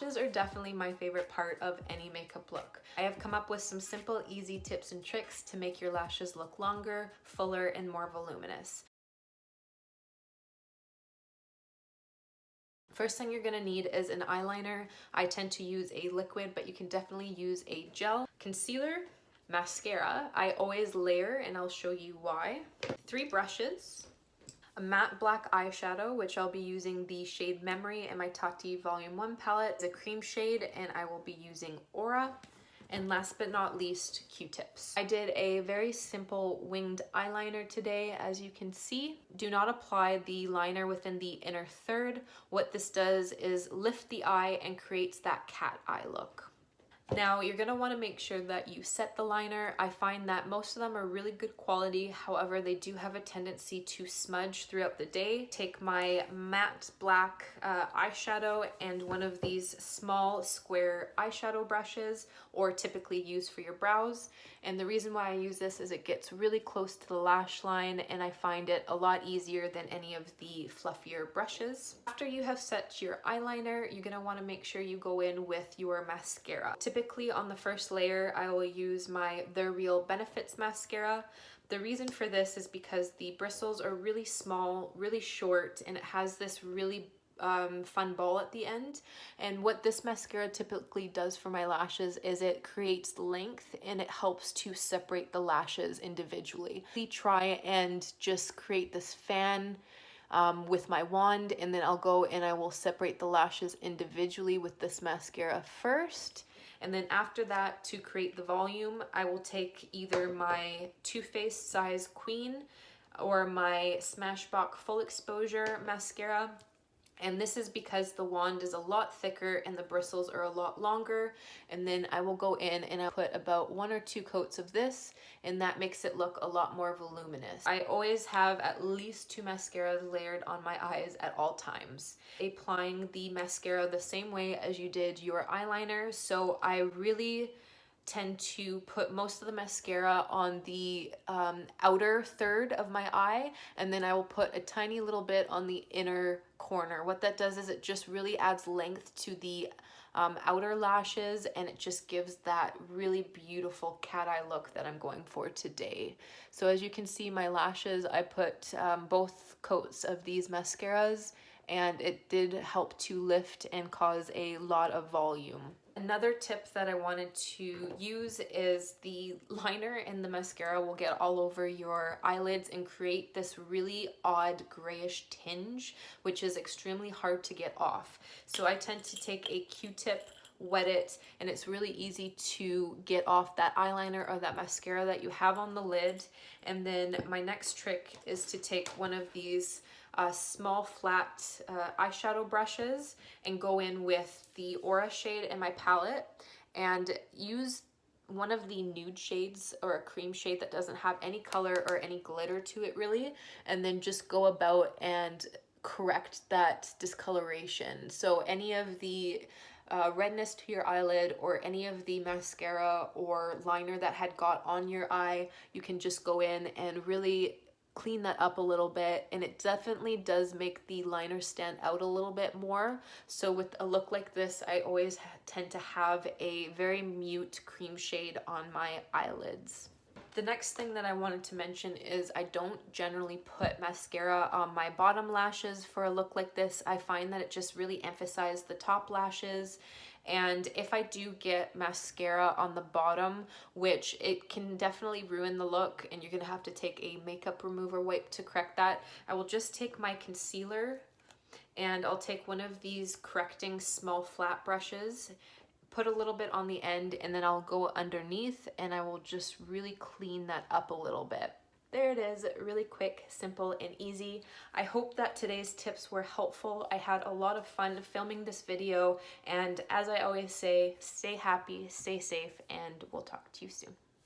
Lashes are definitely my favorite part of any makeup look. I have come up with some simple, easy tips and tricks to make your lashes look longer, fuller, and more voluminous. First thing you're gonna need is an eyeliner. I tend to use a liquid, but you can definitely use a gel. Concealer, mascara. I always layer, and I'll show you why. 3 brushes, a matte black eyeshadow, which I'll be using the shade Memory in my Tati Volume 1 palette. It's a cream shade, and I will be using Aura. And last but not least, Q-tips. I did a very simple winged eyeliner today, as you can see. Do not apply the liner within the inner third. What this does is lift the eye and creates that cat eye look. Now you're going to want to make sure that you set the liner. I find that most of them are really good quality, however they do have a tendency to smudge throughout the day. Take my matte black eyeshadow and one of these small square eyeshadow brushes, or typically used for your brows, and the reason why I use this is it gets really close to the lash line and I find it a lot easier than any of the fluffier brushes. After you have set your eyeliner, you're going to want to make sure you go in with your mascara. Typically on the first layer, I will use my They're Real Benefits mascara. The reason for this is because the bristles are really small, really short, and it has this really fun ball at the end. And what this mascara typically does for my lashes is it creates length and it helps to separate the lashes individually. I try and just create this fan with my wand, and then I'll go and I will separate the lashes individually with this mascara first. And then after that, to create the volume, I will take either my Too Faced Size Queen or my Smashbox Full Exposure mascara. And this is because the wand is a lot thicker and the bristles are a lot longer. And then I will go in and I put about 1 or 2 coats of this, and that makes it look a lot more voluminous. I always have at least 2 mascaras layered on my eyes at all times. Applying the mascara the same way as you did your eyeliner. So I really tend to put most of the mascara on the outer third of my eye, and then I will put a tiny little bit on the inner corner. What that does is it just really adds length to the outer lashes, and it just gives that really beautiful cat eye look that I'm going for today. So as you can see, my lashes, I put both coats of these mascaras, and it did help to lift and cause a lot of volume. Another tip that I wanted to use is the liner and the mascara will get all over your eyelids and create this really odd grayish tinge, which is extremely hard to get off. So I tend to take a Q-tip, wet it, and it's really easy to get off that eyeliner or that mascara that you have on the lid. And then my next trick is to take one of these small flat eyeshadow brushes and go in with the Aura shade in my palette and use one of the nude shades or a cream shade that doesn't have any color or any glitter to it really, and then just go about and correct that discoloration. So any of the redness to your eyelid or any of the mascara or liner that had got on your eye, you can just go in and really clean that up a little bit, and it definitely does make the liner stand out a little bit more. So with a look like this, I always tend to have a very mute cream shade on my eyelids. The next thing that I wanted to mention is I don't generally put mascara on my bottom lashes for a look like this. I find that it just really emphasizes the top lashes. And if I do get mascara on the bottom, which it can definitely ruin the look and you're gonna have to take a makeup remover wipe to correct that, I will just take my concealer and I'll take one of these correcting small flat brushes, put a little bit on the end, and then I'll go underneath and I will just really clean that up a little bit. There it is, really quick, simple, and easy. I hope that today's tips were helpful. I had a lot of fun filming this video, and as I always say, stay happy, stay safe, and we'll talk to you soon.